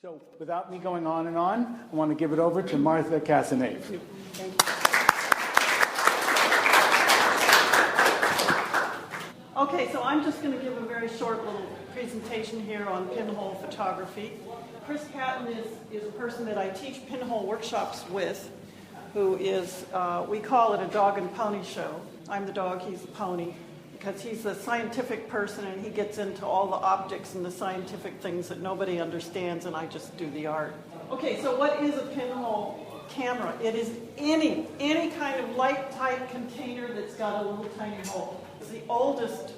So without me going on and on, I want to give it over to Martha Casanave. Thank you. Okay, so I'm just going to give a very short little presentation here on pinhole photography. Chris Patton is a person that I teach pinhole workshops with, who is, we call it a dog and pony show. I'm the dog, he's the pony, because he's a scientific person and he gets into all the optics and the scientific things that nobody understands, and I just do the art. Okay, so what is a pinhole camera? It is any kind of light tight container that's got a little tiny hole. It's the oldest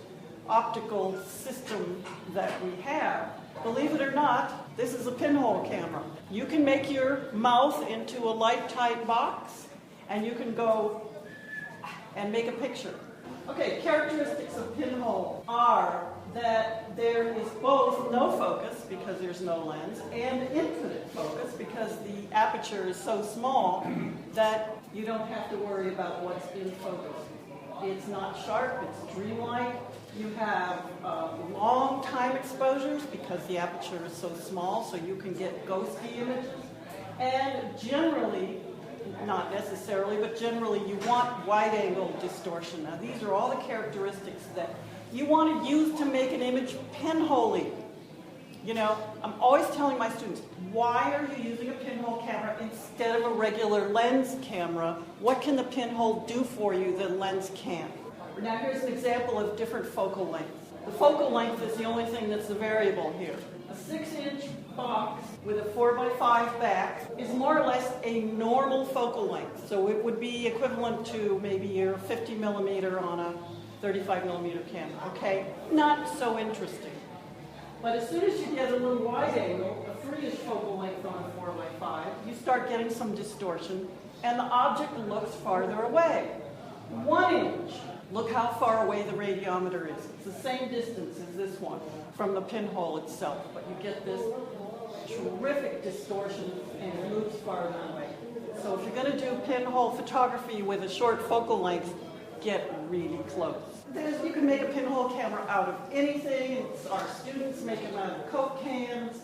optical system that we have. Believe it or not, this is a pinhole camera. You can make your mouth into a light tight box and you can go and make a picture. Okay, characteristics of pinhole are that there is both no focus, because there's no lens, and infinite focus, because the aperture is so small that you don't have to worry about what's in focus. It's not sharp, it's dreamlike. You have long time exposures because the aperture is so small, so you can get ghosty images. And generally, not necessarily, but generally you want wide-angle distortion. Now these are all the characteristics that you want to use to make an image pinhole-y. You know, I'm always telling my students, why are you using a pinhole camera instead of a regular lens camera? What can the pinhole do for you that lens can't? Now here's an example of different focal lengths. The focal length is the only thing that's the variable here. A 6-inch box with a 4x5 back is more or less a normal focal length. So it would be equivalent to maybe your 50 millimeter on a 35 millimeter camera, okay? Not so interesting. But as soon as you get a little wide angle, a 3-inch focal length on a 4x5, you start getting some distortion and the object looks farther away. 1 inch. Look how far away the radiometer is. It's the same distance as this one from the pinhole itself, but you get this terrific distortion and it moves farther away. So if you're going to do pinhole photography with a short focal length, get really close. You can make a pinhole camera out of anything. Our students make them out of Coke cans.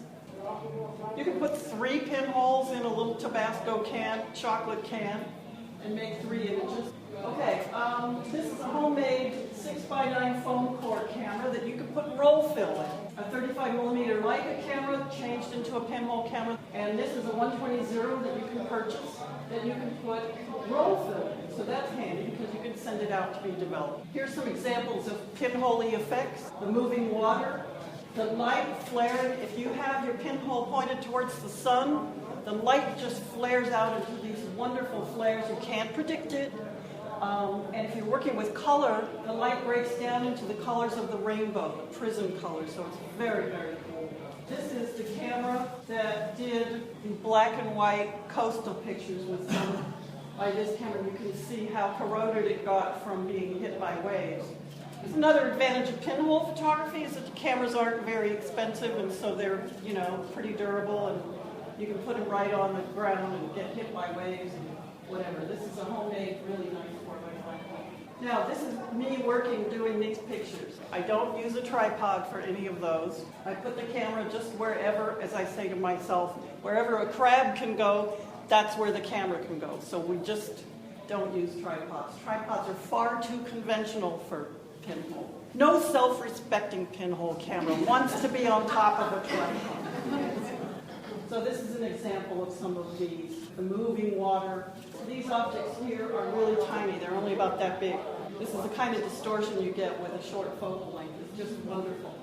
You can put 3 pinholes in a little Tabasco can, chocolate can, and make 3 images. Okay, this is a homemade 6x9 foam core camera that you can put roll fill in. A 35 millimeter Leica camera changed into a pinhole camera, and this is a 120 that you can purchase that you can put roll fill in. So that's handy because you can send it out to be developed. Here's some examples of pinhole effects. The moving water, the light flaring. If you have your pinhole pointed towards the sun, the light just flares out into these wonderful flares. You can't predict it. And if you're working with color, the light breaks down into the colors of the rainbow, the prism colors, so it's very, very cool. This is the camera that did the black and white coastal pictures with them. By this camera, you can see how corroded it got from being hit by waves. Another advantage of pinhole photography is that the cameras aren't very expensive, and so they're, you know, pretty durable, and you can put them right on the ground and get hit by waves and whatever. This is a homemade, really nice 4x5. Now, this is me working, doing these pictures. I don't use a tripod for any of those. I put the camera just wherever, as I say to myself, wherever a crab can go, that's where the camera can go. So we just don't use tripods. Tripods are far too conventional for pinhole. No self-respecting pinhole camera wants to be on top of a tripod. So this is an example of some of these. The moving water. These objects here are really tiny. They're only about that big. This is the kind of distortion you get with a short focal length. It's just wonderful.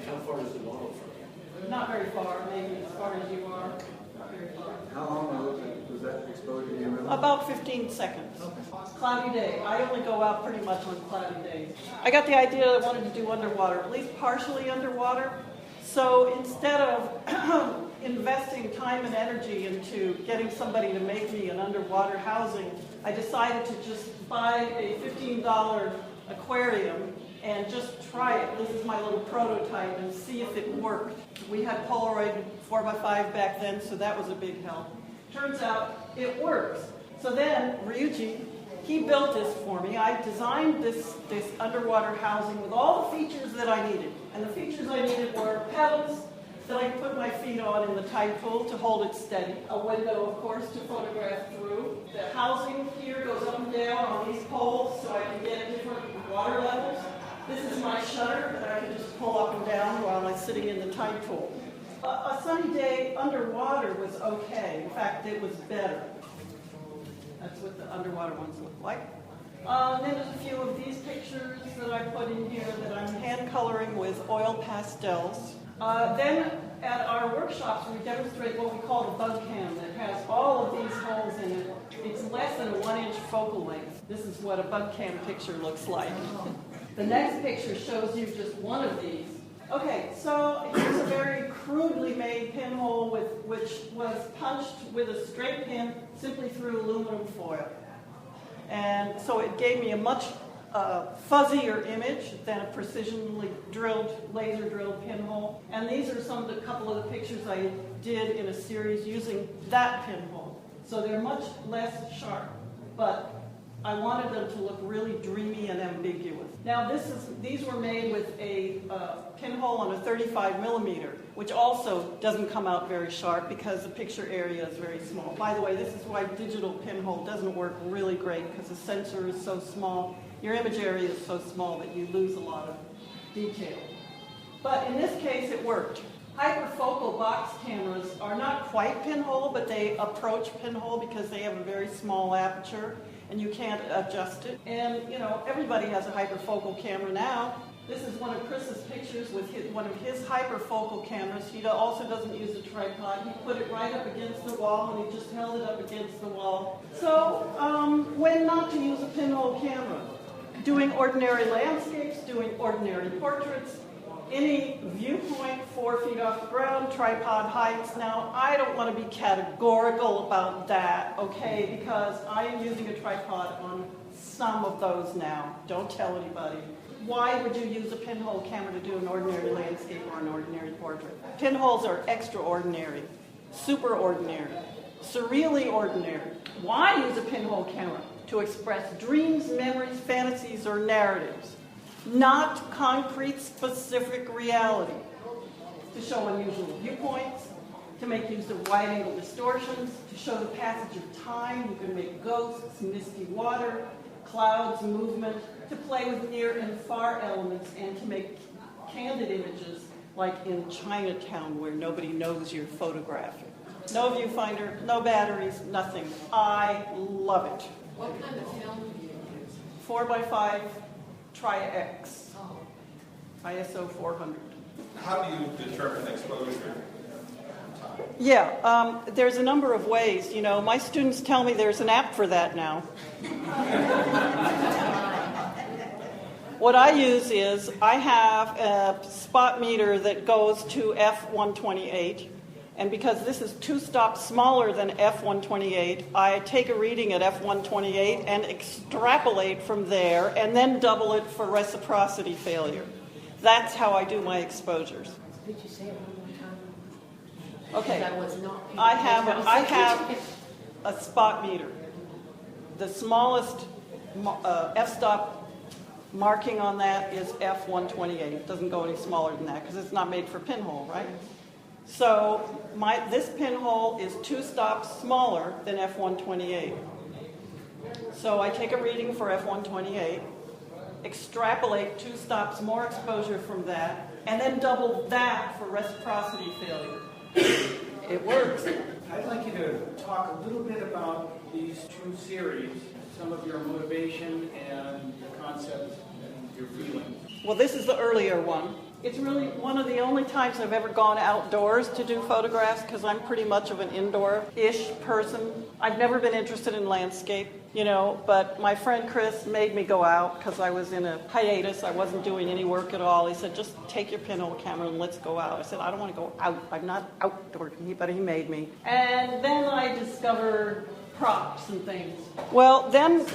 How far is the model from? Not very far, maybe as far as you are. Not very far. How long was that exposure you really? About 15 seconds. Okay. Cloudy day. I only go out pretty much on cloudy days. I got the idea that I wanted to do underwater, at least partially underwater. So instead of investing time and energy into getting somebody to make me an underwater housing, I decided to just buy a $15 aquarium and just try it. This is my little prototype and see if it worked. We had Polaroid 4x5 back then, so that was a big help. Turns out it works. So then Ryuji, he built this for me. I designed this underwater housing with all the features that I needed. And the features I needed were pellets, that I put my feet on in the tide pool to hold it steady. A window, of course, to photograph through. The housing here goes up and down on these poles so I can get different water levels. This is my shutter that I can just pull up and down while I'm sitting in the tide pool. A sunny day underwater was okay. In fact, it was better. That's what the underwater ones look like. Then there's a few of these pictures that I put in here that I'm hand coloring with oil pastels. Then at our workshops, we demonstrate what we call the bug cam that has all of these holes in it. It's less than a 1-inch focal length. This is what a bug cam picture looks like. The next picture shows you just one of these. Okay, so here's a very crudely made pinhole which was punched with a straight pin simply through aluminum foil. And so it gave me a much fuzzier image than a precisionally drilled, laser drilled pinhole. And these are a couple of the pictures I did in a series using that pinhole. So they're much less sharp, but I wanted them to look really dreamy and ambiguous. Now these were made with a pinhole on a 35 millimeter, which also doesn't come out very sharp because the picture area is very small. By the way, this is why digital pinhole doesn't work really great, because the sensor is so small. Your image area is so small that you lose a lot of detail. But in this case, it worked. Hyperfocal box cameras are not quite pinhole, but they approach pinhole because they have a very small aperture and you can't adjust it. And, you know, everybody has a hyperfocal camera now. This is one of Chris's pictures with one of his hyperfocal cameras. He also doesn't use a tripod. He put it right up against the wall and he just held it up against the wall. So, when not to use a pinhole camera? Doing ordinary landscapes, doing ordinary portraits, any viewpoint 4 feet off the ground, tripod heights. Now, I don't want to be categorical about that, okay, because I am using a tripod on some of those now. Don't tell anybody. Why would you use a pinhole camera to do an ordinary landscape or an ordinary portrait? Pinholes are extraordinary, super ordinary, surreally ordinary. Why use a pinhole camera? To express dreams, memories, fantasies, or narratives. Not concrete, specific reality. To show unusual viewpoints, to make use of wide-angle distortions, to show the passage of time. You can make ghosts, misty water, clouds, movement, to play with near and far elements, and to make candid images like in Chinatown where nobody knows you're photographing. No viewfinder, no batteries, nothing. I love it. What kind of film do you use? 4x5 Tri-X. ISO 400. How do you determine exposure? Yeah, there's a number of ways. You know, my students tell me there's an app for that now. What I use is I have a spot meter that goes to f128. And because this is 2 stops smaller than f128, I take a reading at f128 and extrapolate from there and then double it for reciprocity failure. That's how I do my exposures. Could you say it one more time? Okay. That was not. I have a spot meter. The smallest f-stop marking on that is f128. It doesn't go any smaller than that because it's not made for pinhole, right? So this pinhole is 2 stops smaller than f128. So I take a reading for f128, extrapolate 2 stops more exposure from that, and then double that for reciprocity failure. It works. I'd like you to talk a little bit about these 2 series, some of your motivation and your concepts and your feelings. Well, this is the earlier one. It's really one of the only times I've ever gone outdoors to do photographs because I'm pretty much of an indoor-ish person. I've never been interested in landscape, you know, but my friend Chris made me go out because I was in a hiatus. I wasn't doing any work at all. He said, just take your pinhole camera and let's go out. I said, I don't want to go out. I'm not outdoor, but he made me. And then I discovered props and things. Well, then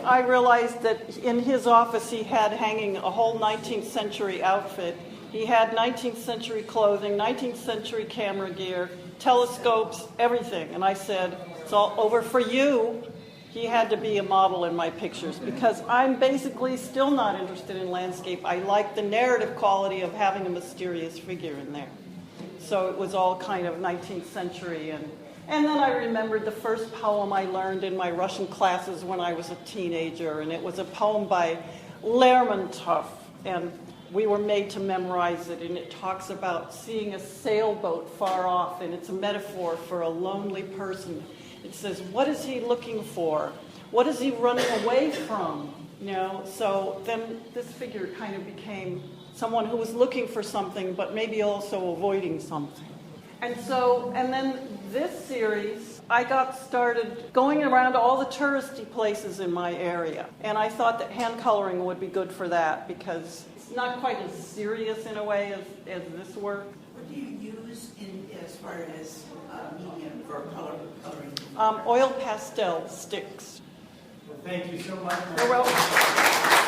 I realized that in his office he had hanging a whole 19th century outfit. He had 19th century clothing, 19th century camera gear, telescopes, everything. And I said, it's all over for you. He had to be a model in my pictures because I'm basically still not interested in landscape. I like the narrative quality of having a mysterious figure in there. So it was all kind of 19th century. And then I remembered the first poem I learned in my Russian classes when I was a teenager, and it was a poem by Lermontov, and we were made to memorize it, and it talks about seeing a sailboat far off, and it's a metaphor for a lonely person. It says, what is he looking for? What is he running away from? You know, so then this figure kind of became someone who was looking for something, but maybe also avoiding something. And then this series, I got started going around all the touristy places in my area. And I thought that hand coloring would be good for that because it's not quite as serious in a way as this work. What do you use as far as medium for coloring? Oil pastel sticks. Well, thank you so much. You're welcome.